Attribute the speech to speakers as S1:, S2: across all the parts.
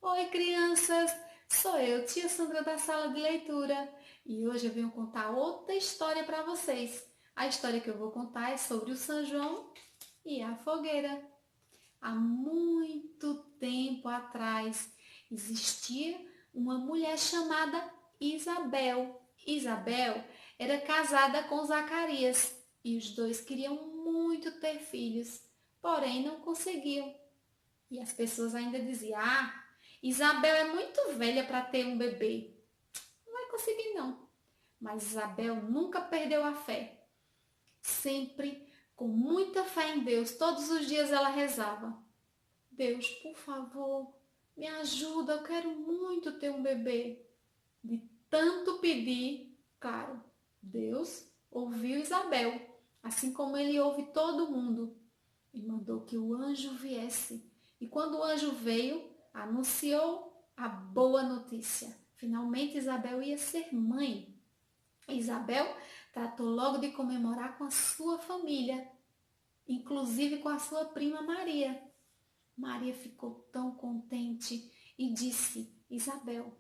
S1: Oi, crianças! Sou eu, tia Sandra da sala de leitura, e hoje eu venho contar outra história para vocês. A história que eu vou contar é sobre o São João e a fogueira. Há muito tempo atrás existia uma mulher chamada Isabel. Isabel era casada com Zacarias e os dois queriam muito ter filhos, porém não conseguiam. E as pessoas ainda diziam: Ah, Isabel é muito velha para ter um bebê. Não vai conseguir, não. Mas Isabel nunca perdeu a fé. Sempre com muita fé em Deus. Todos os dias ela rezava: Deus, por favor, me ajuda. Eu quero muito ter um bebê. De tanto pedir, claro, Deus ouviu Isabel, assim como ele ouve todo mundo, e mandou que o anjo viesse. E quando o anjo veio, anunciou a boa notícia. Finalmente Isabel ia ser mãe. Isabel tratou logo de comemorar com a sua família, inclusive com a sua prima Maria. Maria ficou tão contente e disse: Isabel,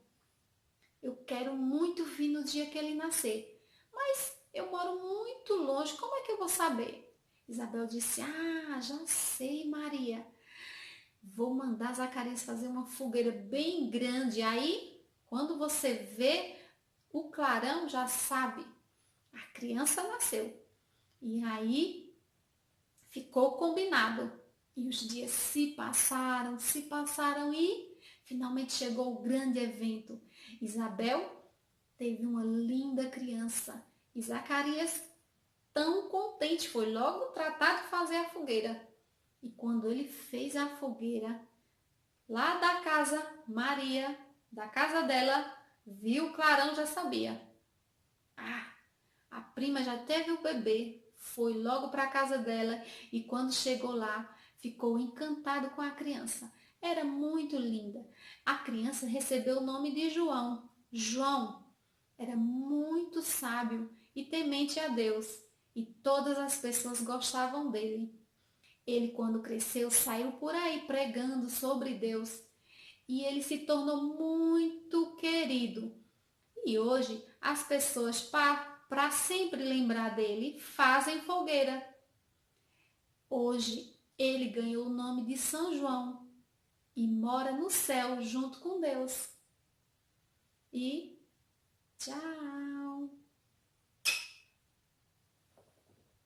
S1: eu quero muito vir no dia que ele nascer, mas eu moro muito longe, como é que eu vou saber? Isabel disse: Ah, já sei, Maria. Vou mandar Zacarias fazer uma fogueira bem grande. Aí, quando você vê o clarão, já sabe, a criança nasceu. E aí ficou combinado. E os dias se passaram e finalmente chegou o grande evento. Isabel teve uma linda criança. E Zacarias, tão contente, foi logo tratar de fazer a fogueira. E quando ele fez a fogueira, lá da casa, Maria, da casa dela, viu o clarão, já sabia. Ah, a prima já teve o bebê, foi logo para a casa dela e quando chegou lá, ficou encantado com a criança. Era muito linda. A criança recebeu o nome de João. João era muito sábio e temente a Deus, e todas as pessoas gostavam dele. Ele, quando cresceu, saiu por aí pregando sobre Deus e ele se tornou muito querido. E hoje as pessoas, para sempre lembrar dele, fazem fogueira. Hoje ele ganhou o nome de São João e mora no céu junto com Deus. E tchau!